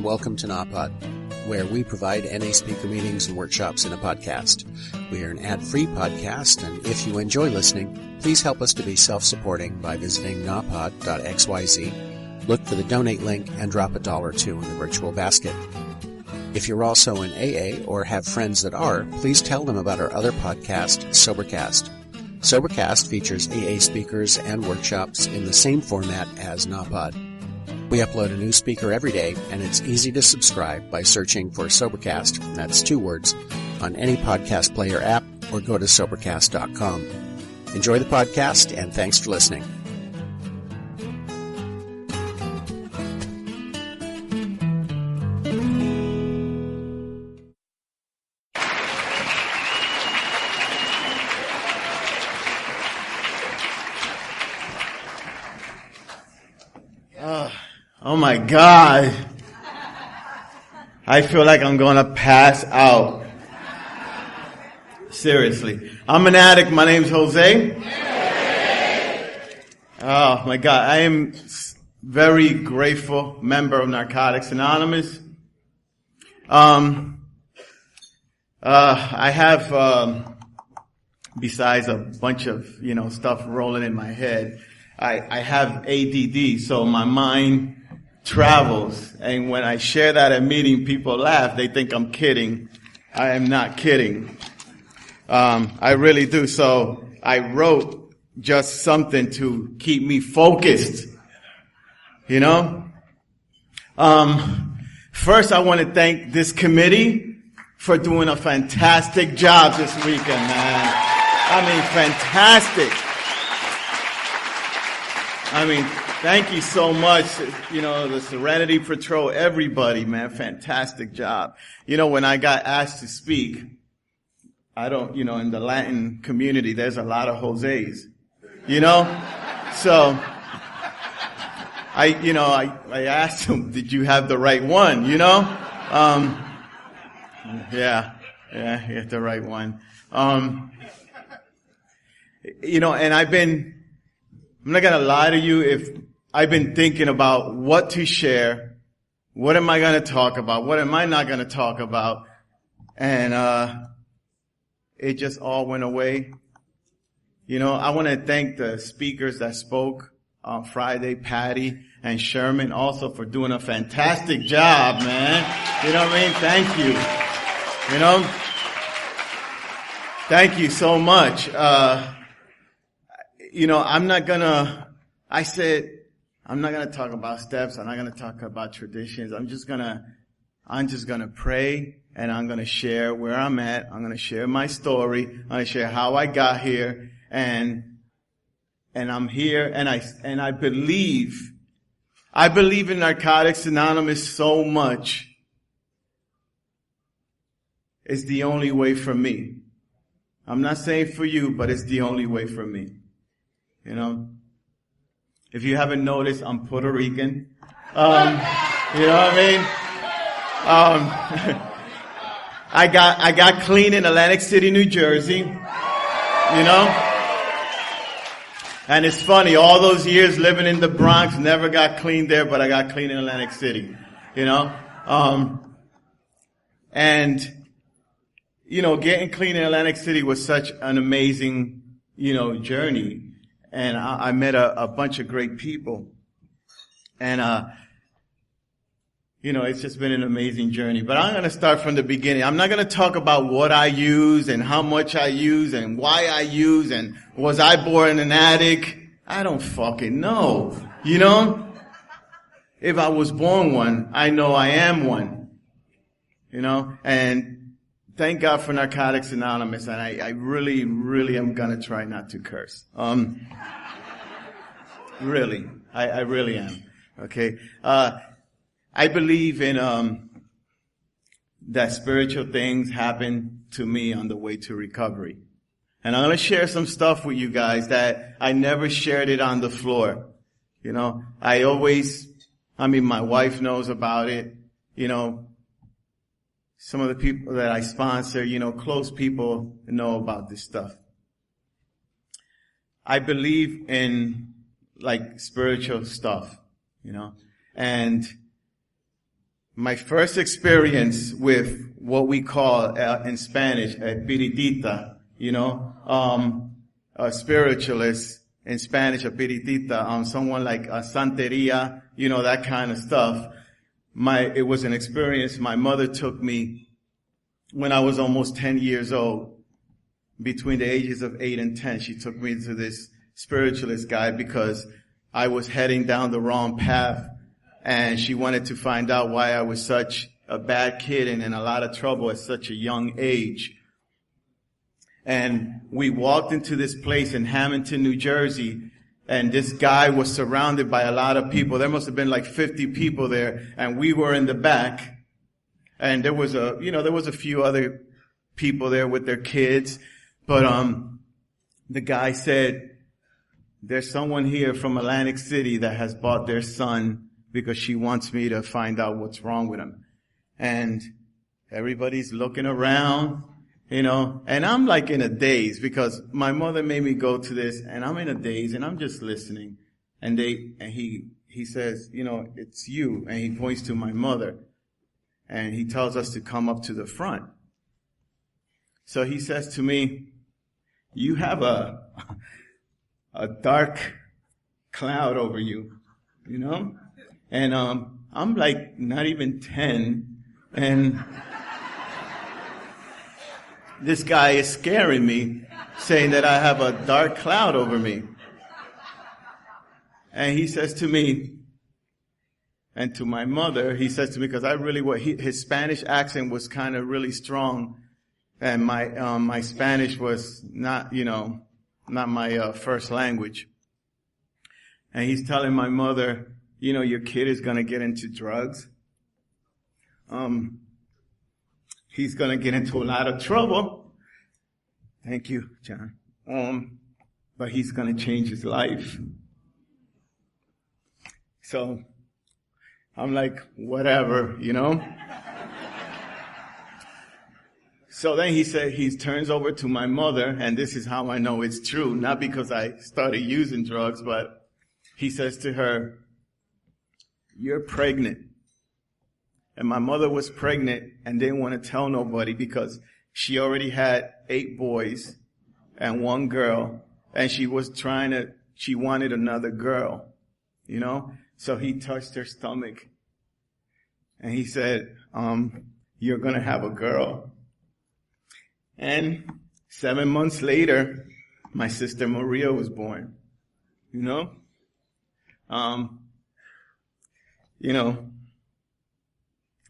welcome to NAPOD, where we provide NA speaker meetings and workshops in a podcast. We are an ad-free podcast, and if you enjoy listening, please help us to be self-supporting by visiting napod.xyz, look for the donate link, and drop $1 or $2 in the virtual basket. If you're also in AA or have friends that are, please tell them about our other podcast, Sobercast. Sobercast features AA speakers and workshops in the same format as NAPOD. We upload a new speaker every day, and it's easy to subscribe by searching for Sobercast, that's 2 words, on any podcast player app, or go to Sobercast.com. Enjoy the podcast, and thanks for listening. Oh my God. I feel like I'm going to pass out. Seriously. I'm an addict. My name's Jose. Oh my God. I am very grateful member of Narcotics Anonymous. I have, besides a bunch of, stuff rolling in my head, I have ADD, so my mind travels, and when I share that at a meeting, people laugh. They think I'm kidding. I am not kidding. I really do. So I wrote just something to keep me focused. First, I want to thank this committee for doing a fantastic job this weekend, man. Fantastic. Thank you so much. The Serenity Patrol, everybody, man, fantastic job. When I got asked to speak, I don't, in the Latin community, there's a lot of Jose's, So, I asked him, did you have the right one, Yeah, you have the right one. And I'm not going to lie to you, if I've been thinking about what to share, what am I going to talk about, what am I not going to talk about, and it just all went away. I want to thank the speakers that spoke on Friday, Patty and Sherman, also for doing a fantastic job, man. Thank you. Thank you so much. I'm not gonna talk about steps. I'm not gonna talk about traditions. I'm just gonna pray, and I'm gonna share where I'm at. I'm gonna share my story. I'm gonna share how I got here, and I'm here, and I believe in Narcotics Anonymous so much. It's the only way for me. I'm not saying for you, but it's the only way for me. If you haven't noticed, I'm Puerto Rican. I got clean in Atlantic City, New Jersey. And it's funny, all those years living in the Bronx, never got clean there, but I got clean in Atlantic City. Getting clean in Atlantic City was such an amazing, journey. And I met a bunch of great people. And, it's just been an amazing journey. But I'm going to start from the beginning. I'm not going to talk about what I use and how much I use and why I use and was I born an addict? I don't fucking know. If I was born one, I know I am one. And thank God for Narcotics Anonymous, and I really, really am gonna try not to curse. Really. I really am. Okay? I believe in, that spiritual things happen to me on the way to recovery. And I'm gonna share some stuff with you guys that I never shared it on the floor. My wife knows about it. Some of the people that I sponsor, close people know about this stuff. I believe in, spiritual stuff, and my first experience with what we call in Spanish espiritista, a spiritualist in Spanish, espiritista, someone like a santeria, that kind of stuff. It was an experience. My mother took me when I was almost 10 years old. Between the ages of 8 and 10, she took me to this spiritualist guy because I was heading down the wrong path, and she wanted to find out why I was such a bad kid and in a lot of trouble at such a young age. And we walked into this place in Hamilton, New Jersey, and this guy was surrounded by a lot of people. There must have been like 50 people there, and we were in the back. And there was a few other people there with their kids. But the guy said, there's someone here from Atlantic City that has bought their son because she wants me to find out what's wrong with him. And everybody's looking around, and I'm like in a daze because my mother made me go to this, and I'm in a daze and I'm just listening. And he says, it's you. And he points to my mother, and he tells us to come up to the front. So he says to me, you have a dark cloud over you, and I'm like not even 10, and this guy is scaring me, saying that I have a dark cloud over me. And he says to me, and to my mother, he says to me, because his Spanish accent was kind of really strong, and my Spanish was not my first language. And he's telling my mother, your kid is going to get into drugs. He's going to get into a lot of trouble. Thank you, John. But he's going to change his life. So I'm like, whatever, So then he turns over to my mother, and this is how I know it's true, not because I started using drugs, but he says to her, you're pregnant. And my mother was pregnant and didn't want to tell nobody because she already had 8 boys and 1 girl, and she wanted another girl, So he touched her stomach, and he said, you're going to have a girl. And 7 months later, my sister Maria was born,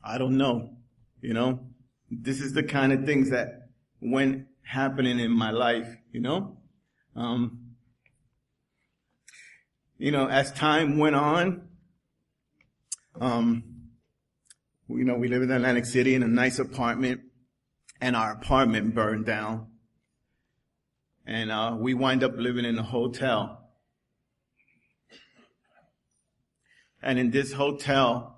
I don't know, this is the kind of things that went happening in my life, as time went on, we live in Atlantic City in a nice apartment, and our apartment burned down, and we wind up living in a hotel. And in this hotel,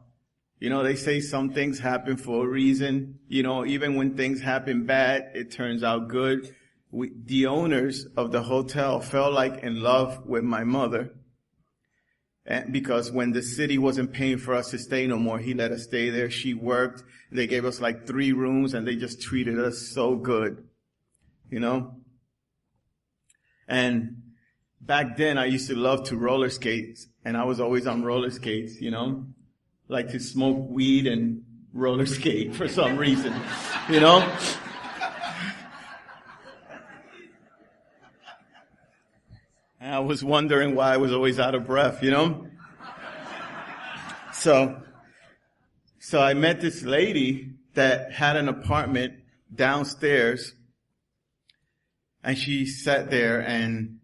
they say some things happen for a reason. Even when things happen bad, it turns out good. The owners of the hotel fell like in love with my mother. And because when the city wasn't paying for us to stay no more, he let us stay there. She worked. They gave us like 3 rooms, and they just treated us so good, And back then I used to love to roller skate, and I was always on roller skates, like to smoke weed and roller skate for some reason, And I was wondering why I was always out of breath, So I met this lady that had an apartment downstairs, and she sat there, and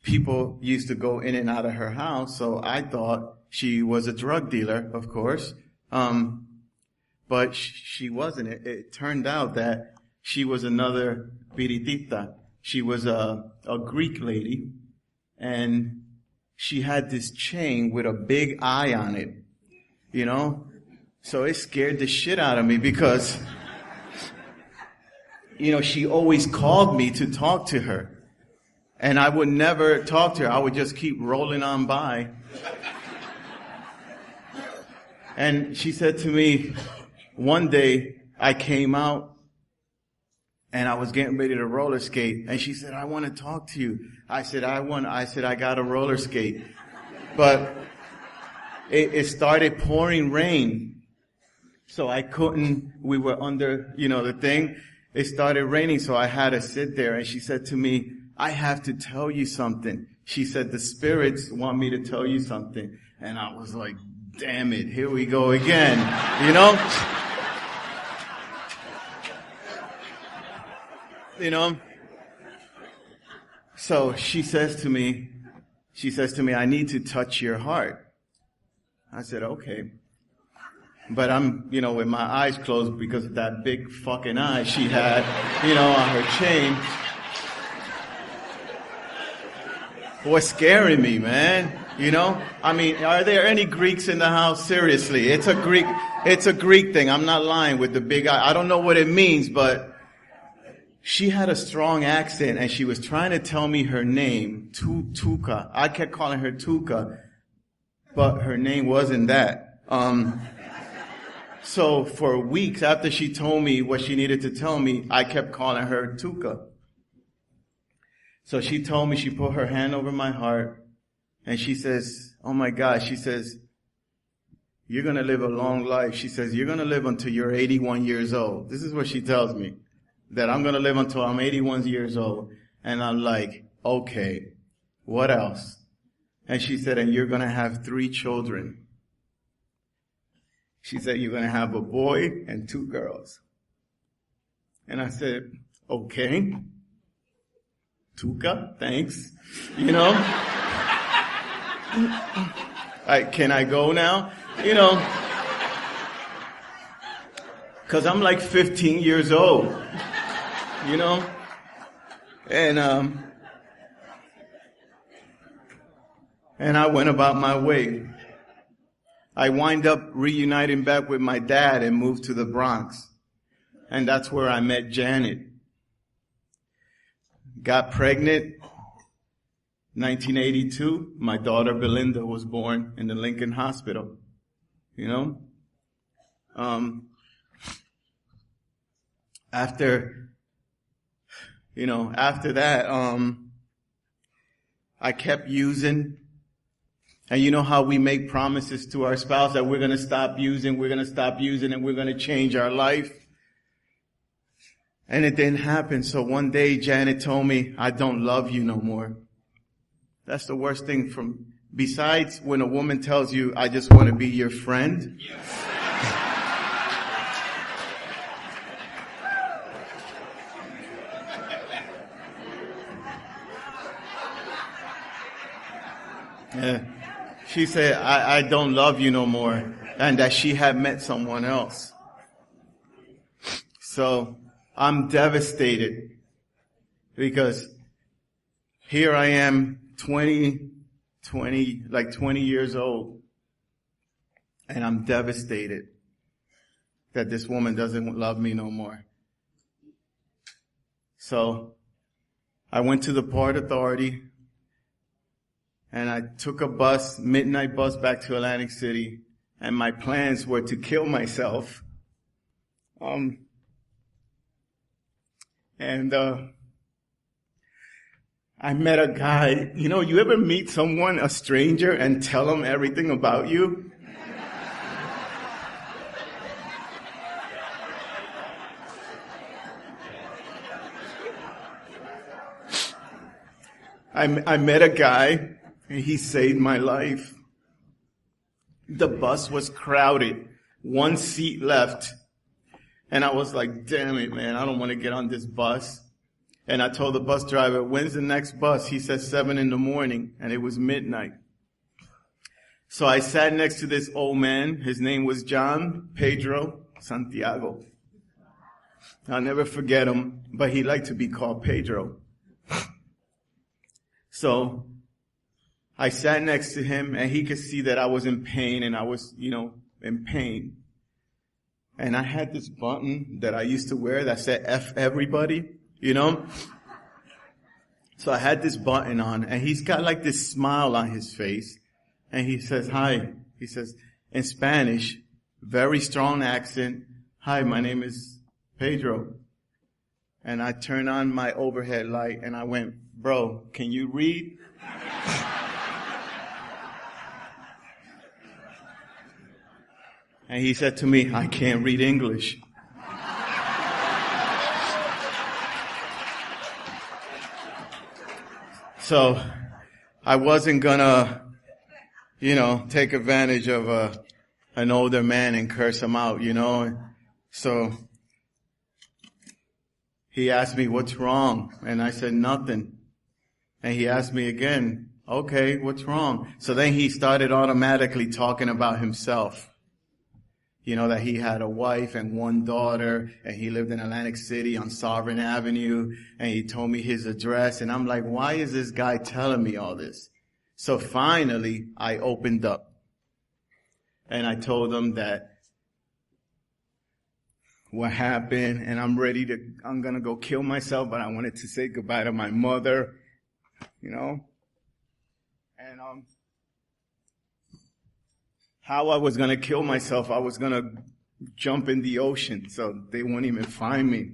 people used to go in and out of her house, so I thought she was a drug dealer, of course. But she wasn't. It turned out that she was another espiritista. She was a Greek lady, and she had this chain with a big eye on it, So it scared the shit out of me because, she always called me to talk to her. And I would never talk to her. I would just keep rolling on by. And she said to me, one day I came out and I was getting ready to roller skate. And she said, I want to talk to you. I said, I got a roller skate. But it started pouring rain. So I couldn't, we were under, the thing. It started raining, so I had to sit there. And she said to me, I have to tell you something. She said, the spirits want me to tell you something. And I was like, damn it, here we go again, So she says to me, I need to touch your heart. I said, okay. But I'm, with my eyes closed because of that big fucking eye she had, on her chain. Was scaring me, man. I mean, are there any Greeks in the house? Seriously, it's a Greek thing. I'm not lying with the big eye. I don't know what it means, but she had a strong accent and she was trying to tell me her name, Tuka. I kept calling her Tuka, but her name wasn't that. So for weeks after she told me what she needed to tell me, I kept calling her Tuka. So she told me, she put her hand over my heart and she says, oh my God, she says, you're going to live a long life. She says, you're going to live until you're 81 years old. This is what she tells me, that I'm going to live until I'm 81 years old. And I'm like, okay, what else? And she said, and you're going to have 3 children. She said, you're going to have a boy and 2 girls. And I said, okay. Tuka, thanks. Can I go now? Cause I'm like 15 years old, and I went about my way. I wind up reuniting back with my dad and moved to the Bronx. And that's where I met Janet. Got pregnant, 1982. My daughter Belinda was born in the Lincoln Hospital. After that, I kept using. And you know how we make promises to our spouse that we're going to stop using, and we're going to change our life. And it didn't happen. So one day Janet told me, I don't love you no more. That's the worst thing besides when a woman tells you, I just want to be your friend. Yeah. She said, I don't love you no more, and that she had met someone else. So I'm devastated because here I am 20 years old, and I'm devastated that this woman doesn't love me no more. So I went to the Port Authority and I took a midnight bus back to Atlantic City, and my plans were to kill myself. I met a guy. You ever meet someone, a stranger, and tell them everything about you? I met a guy, and he saved my life. The bus was crowded. 1 seat left. And I was like, damn it, man, I don't want to get on this bus. And I told the bus driver, when's the next bus? He said 7 a.m, and it was midnight. So I sat next to this old man. His name was John Pedro Santiago. I'll never forget him, but he liked to be called Pedro. So I sat next to him, and he could see that I was in pain, and I was, in pain. And I had this button that I used to wear that said F everybody, So I had this button on, and he's got this smile on his face. And he says, hi. He says, in Spanish, very strong accent. Hi, my name is Pedro. And I turned on my overhead light and I went, bro, can you read? And he said to me, I can't read English. So I wasn't gonna, take advantage of an older man and curse him out, So he asked me, what's wrong? And I said, nothing. And he asked me again, okay, what's wrong? So then he started automatically talking about himself. That he had a wife and one daughter, and he lived in Atlantic City on Sovereign Avenue, and he told me his address, and I'm like, why is this guy telling me all this? So finally, I opened up, and I told him that what happened, and I'm gonna go kill myself, but I wanted to say goodbye to my mother, and how I was going to kill myself, I was going to jump in the ocean so they won't even find me.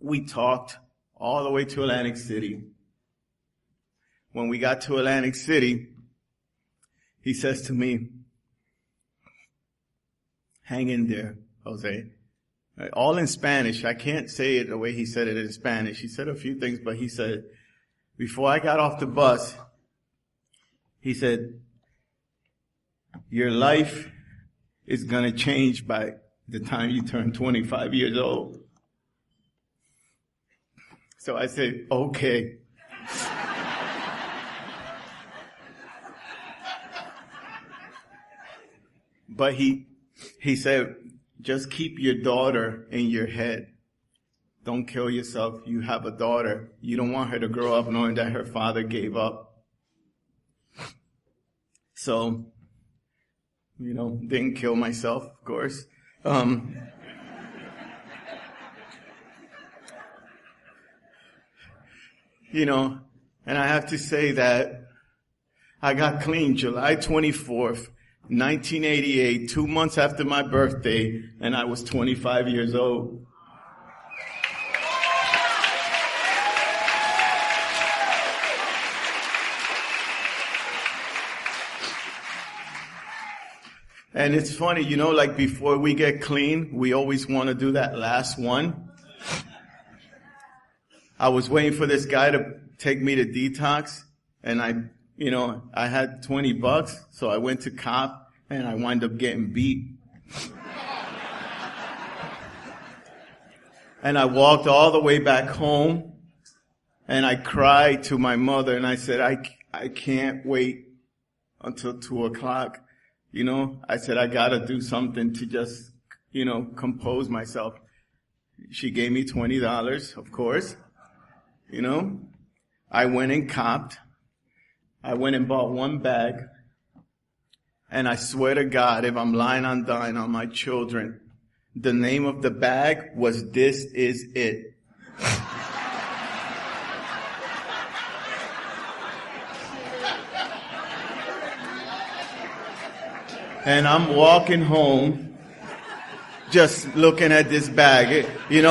We talked all the way to Atlantic City. When we got to Atlantic City, he says to me, hang in there, Jose. All in Spanish. I can't say it the way he said it in Spanish. He said a few things, but he said, before I got off the bus, he said, your life is going to change by the time you turn 25 years old. So I said, okay. But he said, just keep your daughter in your head. Don't kill yourself. You have a daughter. You don't want her to grow up knowing that her father gave up. So, didn't kill myself, of course. And I have to say that I got clean July 24th, 1988, 2 months after my birthday, and I was 25 years old. And it's funny, like before we get clean, we always want to do that last one. I was waiting for this guy to take me to detox, and I had $20, so I went to cop, and I wound up getting beat. And I walked all the way back home, and I cried to my mother, and I said, I can't wait until 2:00. I said, I gotta do something to just, compose myself. She gave me $20, of course. I went and copped. I went and bought one bag. And I swear to God, if I'm lying on dying on my children, the name of the bag was This Is It. And I'm walking home, just looking at this bag. It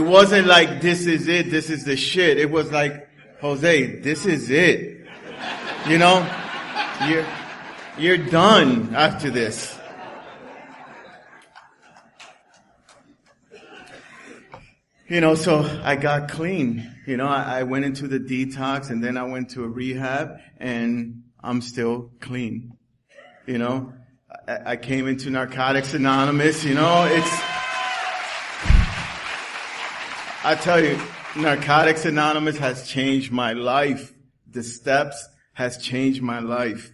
wasn't like this is it, this is the shit. It was like, Jose, this is it. You're done after this. So I got clean. I went into the detox, and then I went to a rehab, and I'm still clean. I came into Narcotics Anonymous, I tell you, Narcotics Anonymous has changed my life. The steps has changed my life.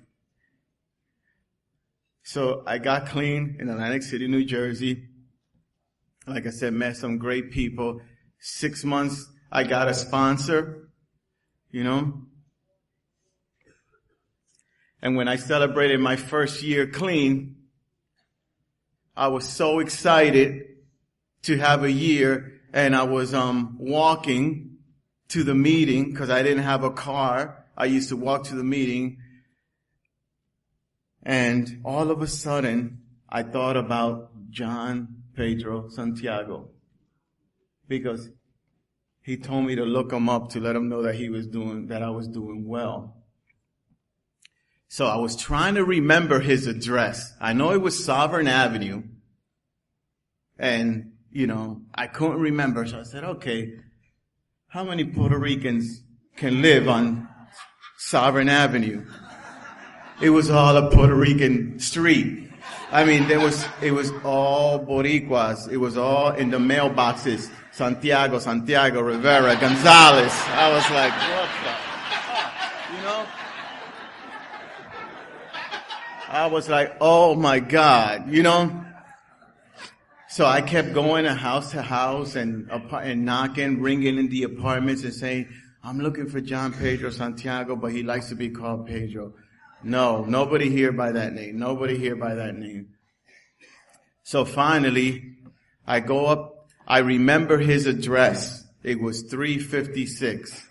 So I got clean in Atlantic City, New Jersey. Like I said, met some great people. 6 months, I got a sponsor, And when I celebrated my first year clean, I was so excited to have a year, and I was walking to the meeting because I didn't have a car. I used to walk to the meeting, and all of a sudden, I thought about John Pedro Santiago, because he told me to look him up to let him know that I was doing well. So I was trying to remember his address. I know it was Sovereign Avenue, and, I couldn't remember. So I said, okay, how many Puerto Ricans can live on Sovereign Avenue? It was all a Puerto Rican street. I mean, it was all Boricuas. It was all in the mailboxes. Santiago, Rivera, Gonzalez. I was like, what the fuck? I was like, oh my God, So I kept going to house and knocking, ringing in the apartments and saying, I'm looking for John Pedro Santiago, but he likes to be called Pedro. No, nobody here by that name. Nobody here by that name. So finally, I go up. I remember his address. It was 356.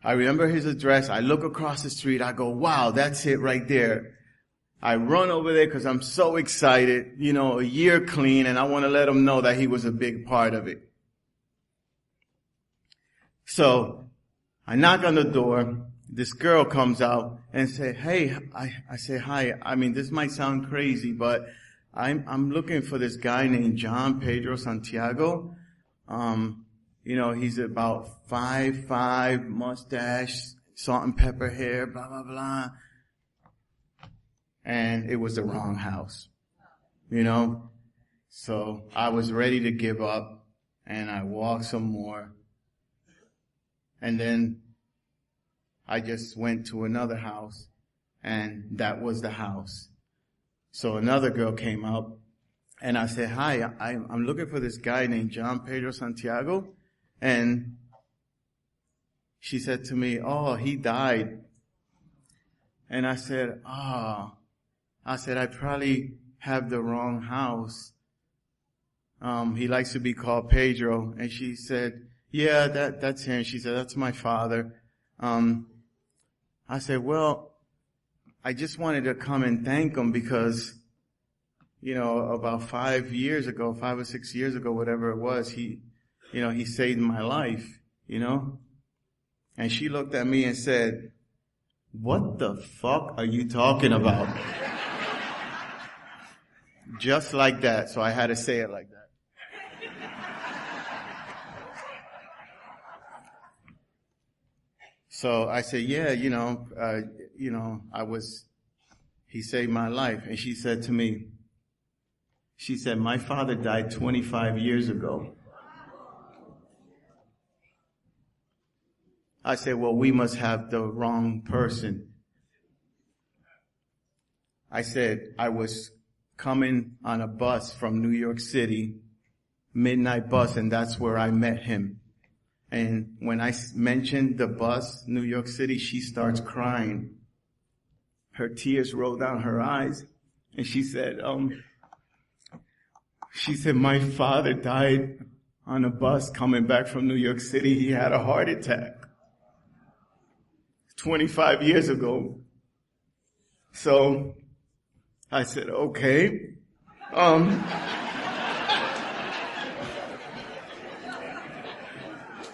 I remember his address. I look across the street. I go, wow, that's it right there. I run over there because I'm so excited. A year clean, and I want to let him know that he was a big part of it. So I knock on the door. This girl comes out and say, hey, I say, hi. I mean, this might sound crazy, but I'm looking for this guy named John Pedro Santiago. He's about 5'5", mustache, salt and pepper hair, blah, blah, blah. And it was the wrong house, So I was ready to give up, and I walked some more. And then I just went to another house, and that was the house. So another girl came up, and I said, hi, I'm looking for this guy named John Pedro Santiago. And she said to me, oh, he died. And I said, I probably have the wrong house. He likes to be called Pedro. And she said, yeah, that's him. She said, that's my father. I said, well, I just wanted to come and thank him because, about 5 or 6 years ago, whatever it was, he saved my life, And she looked at me and said, what the fuck are you talking about? Just like that. So I had to say it like that. So I said, yeah, he saved my life. And she said to me, my father died 25 years ago. I said, well, we must have the wrong person. I said, I was coming on a bus from New York City, midnight bus, and that's where I met him. And when I mentioned the bus, New York City, she starts crying. Her tears roll down her eyes. And she said, my father died on a bus coming back from New York City. He had a heart attack 25 years ago. So I said, okay.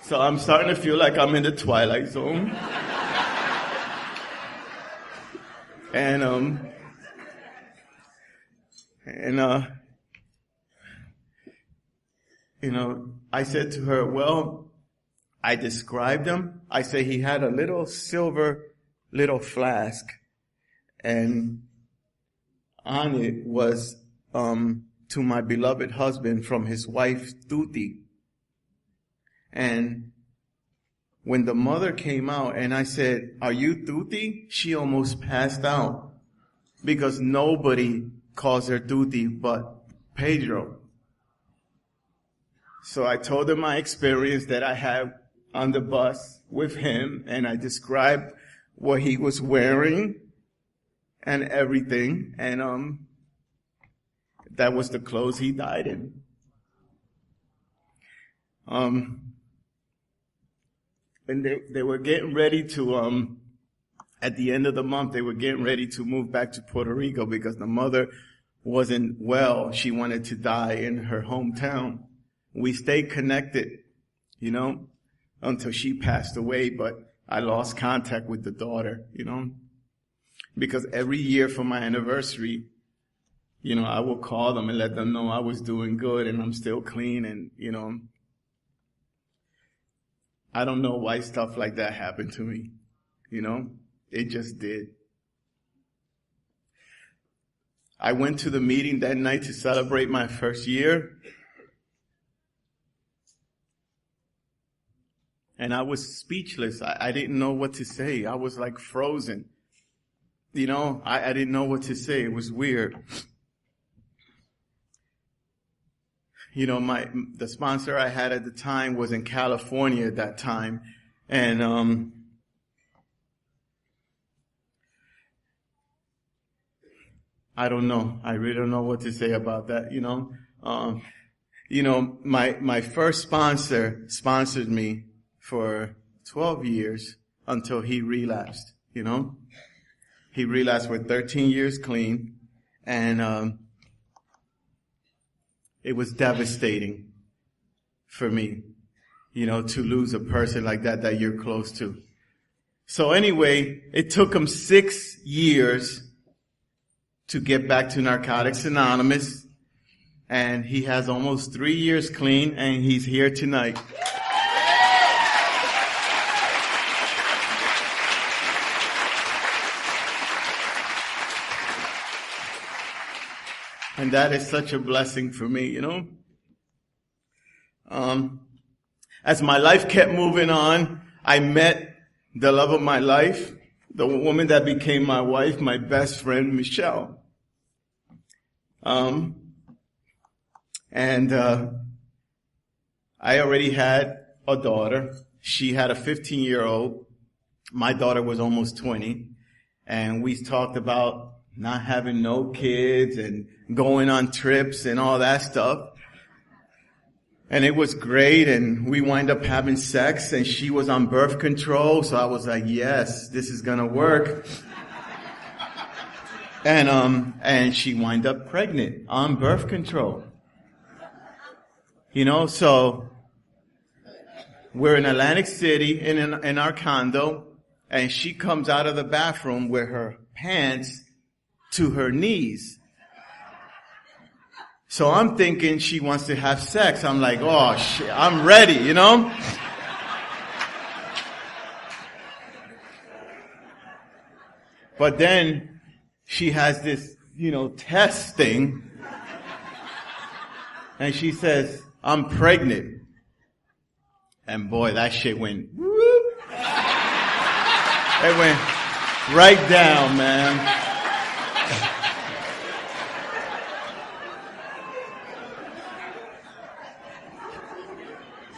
So I'm starting to feel like I'm in the Twilight Zone. And I said to her, well, I described him. I say he had a little silver flask, and on it was, to my beloved husband from his wife, Tuti. And when the mother came out and I said, are you Tuti? She almost passed out because nobody calls her Tuti but Pedro. So I told her my experience that I had on the bus with him, and I described what he was wearing and everything. And that was the clothes he died in. And they were getting ready to, at the end of the month, they were getting ready to move back to Puerto Rico because the mother wasn't well. She wanted to die in her hometown. We stayed connected, until she passed away, but I lost contact with the daughter, because every year for my anniversary, I will call them and let them know I was doing good and I'm still clean and, I don't know why stuff like that happened to me, it just did. I went to the meeting that night to celebrate my first year. And I was speechless. I didn't know what to say. I was like frozen. I didn't know what to say. It was weird. The sponsor I had at the time was in California at that time. And, I don't know. I really don't know what to say about that, my first sponsor sponsored me for 12 years until he relapsed, He relapsed with 13 years clean, and it was devastating for me, to lose a person like that you're close to. So anyway, it took him 6 years to get back to Narcotics Anonymous, and he has almost 3 years clean, and he's here tonight. And that is such a blessing for me, As my life kept moving on, I met the love of my life, the woman that became my wife, my best friend, Michelle. I already had a daughter. She had a 15-year-old. My daughter was almost 20. And we talked about not having no kids and going on trips and all that stuff. And it was great, and we wind up having sex, and she was on birth control, so I was like, yes, this is gonna work. And she wind up pregnant on birth control. So we're in Atlantic City in our condo, and she comes out of the bathroom with her pants to her knees. So I'm thinking she wants to have sex. I'm like, oh shit, I'm ready, But then she has this, test thing. And she says, I'm pregnant. And boy, that shit went whoop. It went right down, man.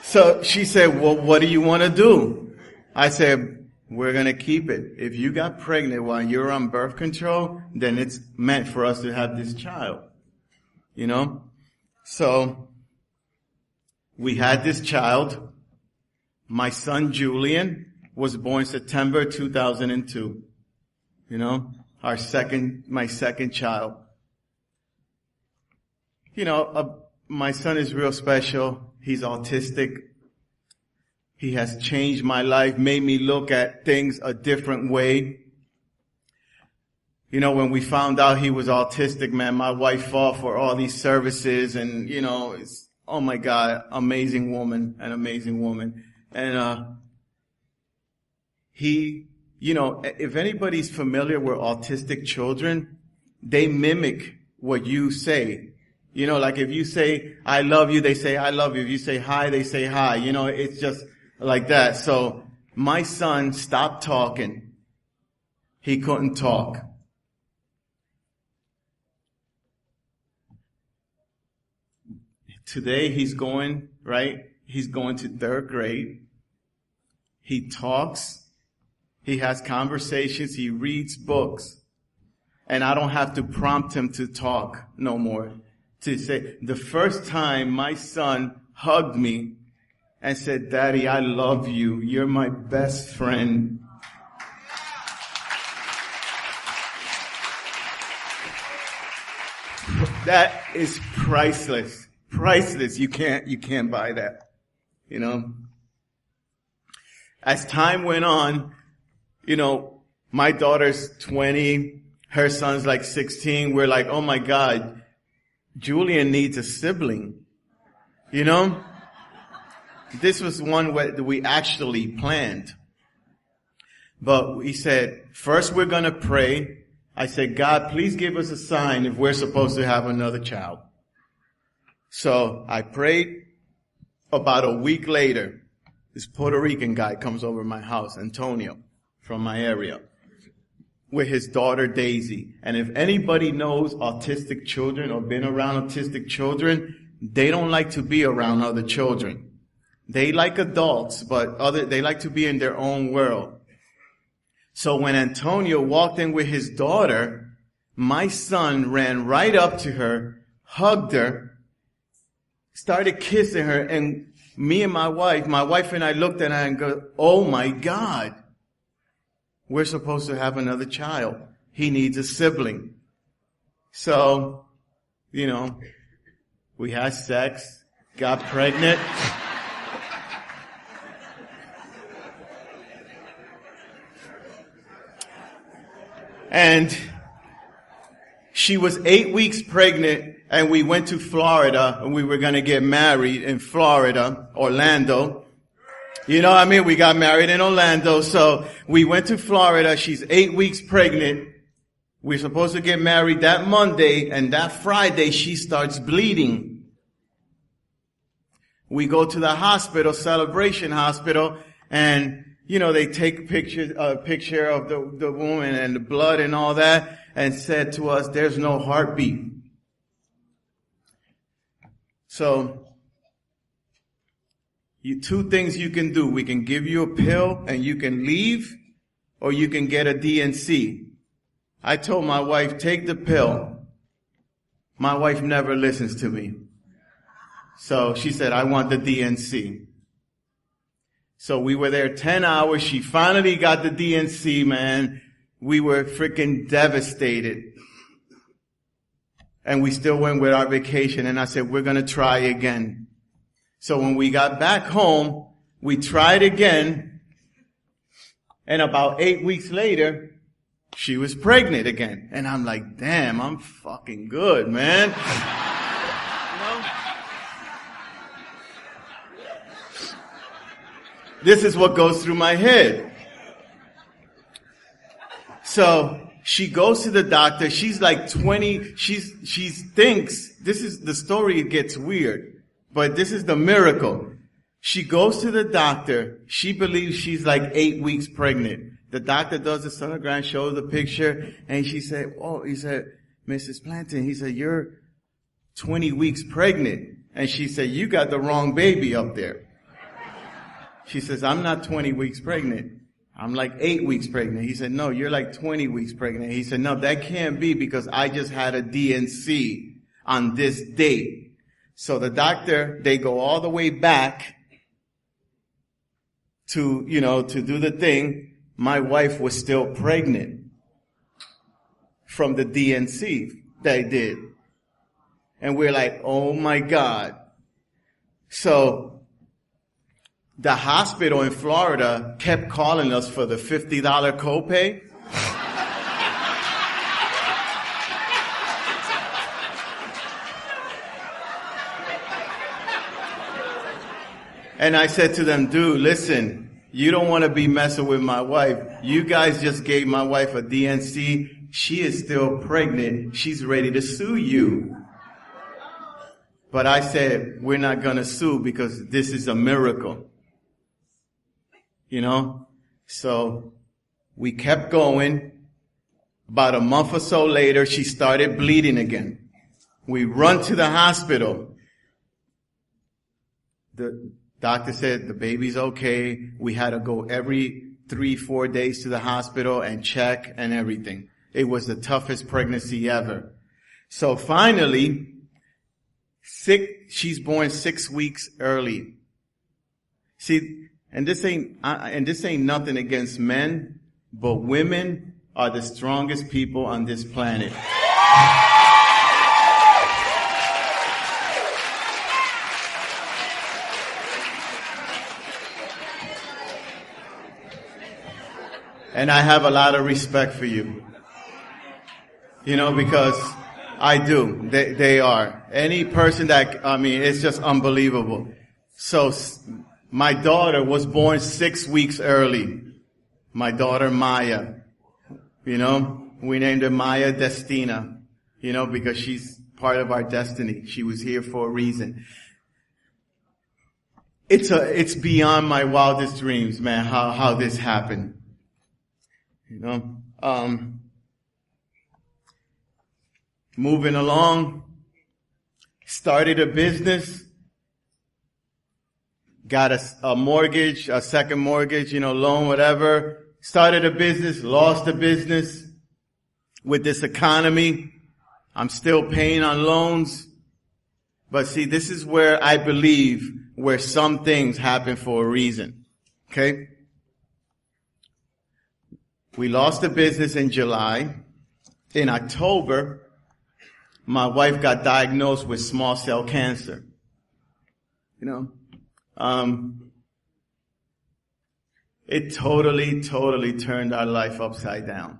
So she said, well, what do you want to do? I said, we're going to keep it. If you got pregnant while you're on birth control, then it's meant for us to have this child. So we had this child. My son Julian was born September 2002. My second child. My son is real special. He's autistic. He has changed my life, made me look at things a different way. When we found out he was autistic, man, my wife fought for all these services and, it's, oh my God, an amazing woman. And, if anybody's familiar with autistic children, they mimic what you say. Like if you say, I love you, they say, I love you. If you say hi, they say hi. It's just like that. So my son stopped talking. He couldn't talk. Today he's going to third grade. He talks. He has conversations. He reads books. And I don't have to prompt him to talk no more. To say, the first time my son hugged me, and said, Daddy, I love you. You're my best friend. That is priceless. Priceless. You can't buy that. You know? As time went on, you know, my daughter's 20, her son's like 16. We're like, oh my God, Julian needs a sibling. You know? This was one that we actually planned. But we said, first we're going to pray. I said, God, please give us a sign if we're supposed to have another child. So I prayed. About a week later, this Puerto Rican guy comes over to my house, Antonio, from my area, with his daughter Daisy. And if anybody knows autistic children or been around autistic children, they don't like to be around other children. They like adults, but they like to be in their own world. So when Antonio walked in with his daughter, my son ran right up to her, hugged her, started kissing her, and me and my wife and I looked at her and go, oh my God, we're supposed to have another child. He needs a sibling. So, you know, we had sex, got pregnant. And she was 8 weeks pregnant, and we went to Florida, and we were going to get married in Florida, Orlando. You know what I mean? We got married in Orlando, so we went to Florida. She's 8 weeks pregnant. We're supposed to get married that Monday, and that Friday she starts bleeding. We go to the hospital, Celebration Hospital, and you know, they take a picture of the woman and the blood and all that, and said to us, there's no heartbeat. So, two things you can do. We can give you a pill and you can leave, or you can get a DNC. I told my wife, take the pill. My wife never listens to me. So she said, I want the DNC. So we were there 10 hours. She finally got the DNC, man. We were freaking devastated. And we still went with our vacation. And I said, we're going to try again. So when we got back home, we tried again. And about 8 weeks later, she was pregnant again. And I'm like, damn, I'm fucking good, man. This is what goes through my head. So she goes to the doctor. She's like 20. She thinks, this is the story. It gets weird, but this is the miracle. She goes to the doctor. She believes she's like 8 weeks pregnant. The doctor does the sonogram, shows the picture, and she said, oh, he said, Mrs. Planton, he said, you're 20 weeks pregnant. And she said, you got the wrong baby up there. She says, I'm not 20 weeks pregnant. I'm like 8 weeks pregnant. He said, no, you're like 20 weeks pregnant. He said, no, that can't be because I just had a DNC on this date. So the doctor, they go all the way back to, you know, to do the thing. My wife was still pregnant from the DNC they did. And we're like, oh my God. So the hospital in Florida kept calling us for the $50 copay. And I said to them, dude, listen, you don't want to be messing with my wife. You guys just gave my wife a DNC. She is still pregnant. She's ready to sue you. But I said, we're not going to sue because this is a miracle. You know? So we kept going. About a month or so later, she started bleeding again. We run to the hospital. The doctor said the baby's okay. We had to go every 3-4 days to the hospital and check and everything. It was the toughest pregnancy ever. So finally, she's born 6 weeks early. See, and this ain't nothing against men, but women are the strongest people on this planet. And I have a lot of respect for you. Because I do. They are. Any person it's just unbelievable. So, my daughter was born 6 weeks early. My daughter Maya. We named her Maya Destina. Because she's part of our destiny. She was here for a reason. It's beyond my wildest dreams, man, how this happened. Moving along, started a business, got a mortgage, a second mortgage, loan, whatever. Started a business, lost the business. With this economy, I'm still paying on loans. But see, this is where I believe where some things happen for a reason. Okay? We lost the business in July. In October, my wife got diagnosed with small cell cancer. It totally turned our life upside down.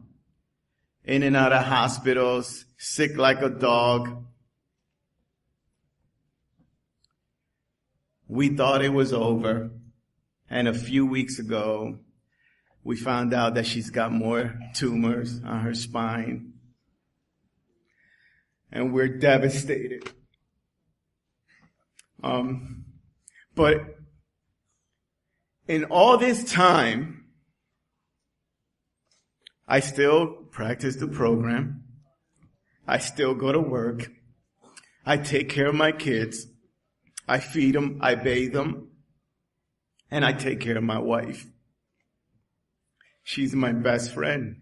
In and out of hospitals, sick like a dog. We thought it was over. And a few weeks ago, we found out that she's got more tumors on her spine. And we're devastated. But in all this time, I still practice the program. I still go to work. I take care of my kids. I feed them. I bathe them. And I take care of my wife. She's my best friend.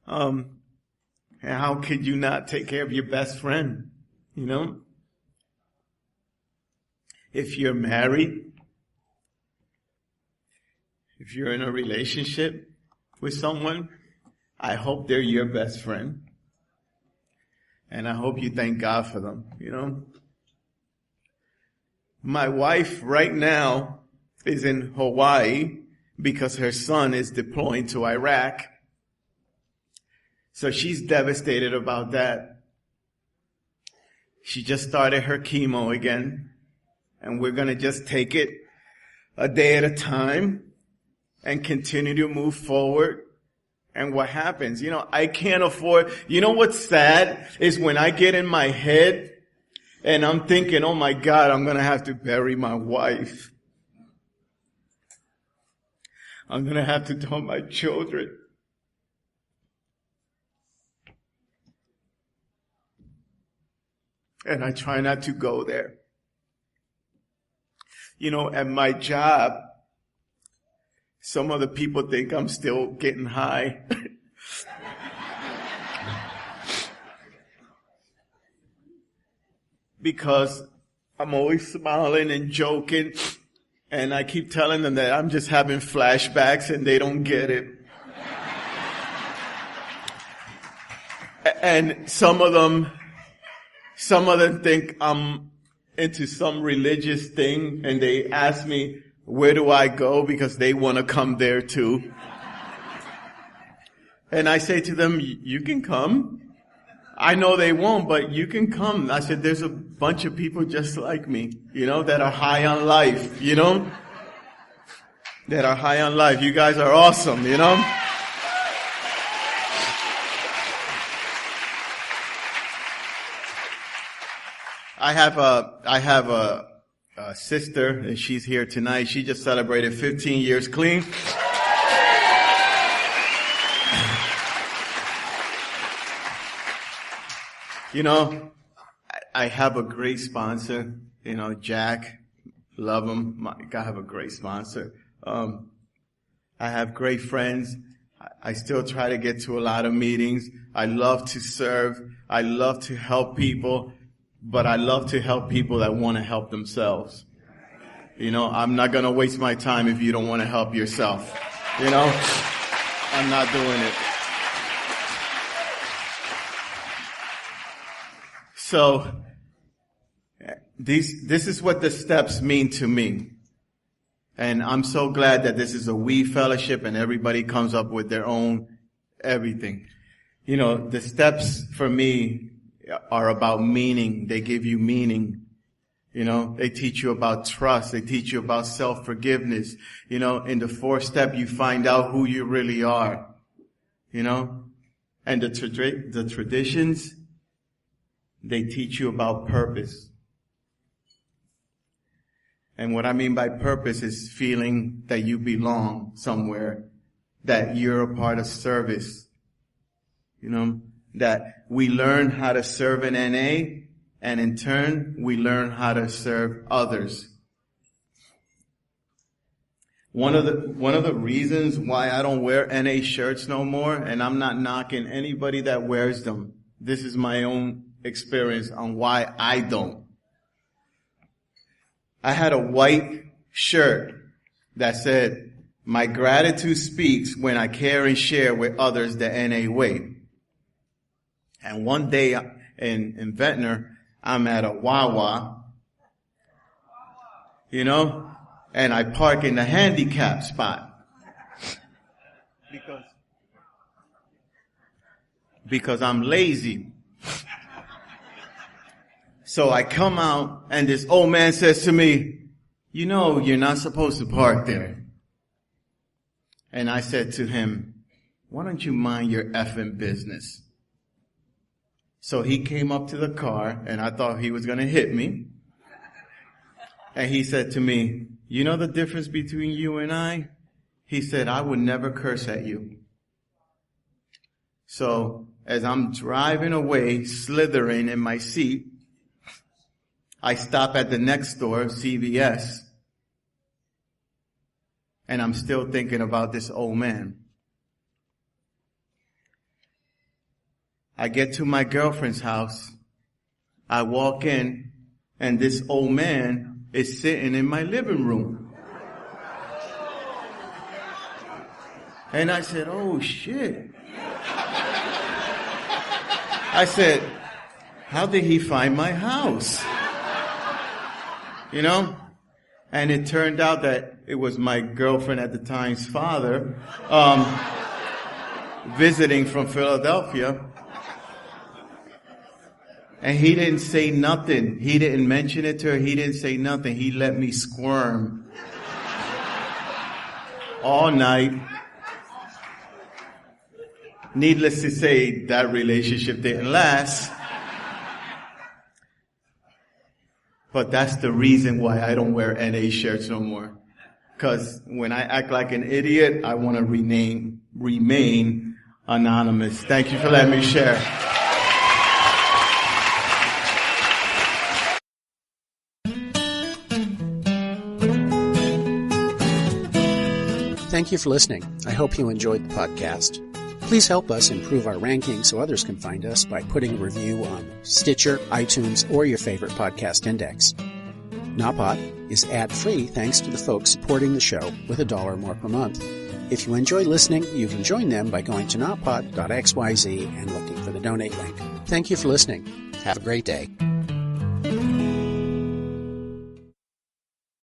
And how could you not take care of your best friend? If you're married, if you're in a relationship with someone, I hope they're your best friend. And I hope you thank God for them, My wife right now is in Hawaii because her son is deploying to Iraq. So she's devastated about that. She just started her chemo again. And we're going to just take it a day at a time and continue to move forward. And what happens? I can't afford. What's sad is when I get in my head and I'm thinking, oh my God, I'm going to have to bury my wife. I'm going to have to tell my children. And I try not to go there. At my job, some of the people think I'm still getting high. Because I'm always smiling and joking. And I keep telling them that I'm just having flashbacks and they don't get it. And some of them think I'm into some religious thing and they ask me, where do I go? Because they want to come there too. And I say to them, you can come. I know they won't, but you can come. I said, there's a bunch of people just like me, that are high on life, that are high on life. You guys are awesome, I have a sister, and she's here tonight. She just celebrated 15 years clean. I have a great sponsor, Jack. Love him. I have a great sponsor. I have great friends. I still try to get to a lot of meetings. I love to serve. I love to help people, but I love to help people that want to help themselves. You know, I'm not going to waste my time if you don't want to help yourself. You know, I'm not doing it. So, this is what the steps mean to me. And I'm so glad that this is a we fellowship and everybody comes up with their own everything. You know, the steps for me are about meaning. They give you meaning. You know, they teach you about trust. They teach you about self-forgiveness. You know, in the fourth step, you find out who you really are. You know, and the traditions, they teach you about purpose. And what I mean by purpose is feeling that you belong somewhere, that you're a part of service. You know, that we learn how to serve in NA, and in turn, we learn how to serve others. One of the reasons why I don't wear NA shirts no more, and I'm not knocking anybody that wears them. This is my own experience on why I don't. I had a white shirt that said, "My gratitude speaks when I care and share with others the NA way." And one day in Ventnor, I'm at a Wawa, you know, and I park in the handicap spot. Because I'm lazy. So I come out and this old man says to me, "You know, you're not supposed to park there." And I said to him, "Why don't you mind your effing business?" So he came up to the car and I thought he was going to hit me. And he said to me, "You know the difference between you and I?" He said, "I would never curse at you." So as I'm driving away, slithering in my seat, I stop at the next store, CVS, and I'm still thinking about this old man. I get to my girlfriend's house. I walk in, and this old man is sitting in my living room. And I said, "Oh, shit." I said, "How did he find my house?" You know? And it turned out that it was my girlfriend at the time's father, visiting from Philadelphia. And he didn't say nothing. He didn't mention it to her. He didn't say nothing. He let me squirm all night. Needless to say, that relationship didn't last. But that's the reason why I don't wear NA shirts no more. Because when I act like an idiot, I want to remain anonymous. Thank you for letting me share. Thank you for listening. I hope you enjoyed the podcast. Please help us improve our ranking so others can find us by putting a review on Stitcher, iTunes, or your favorite podcast index. Nawpod is ad-free thanks to the folks supporting the show with $1 or more per month. If you enjoy listening, you can join them by going to nawpod.xyz and looking for the donate link. Thank you for listening. Have a great day.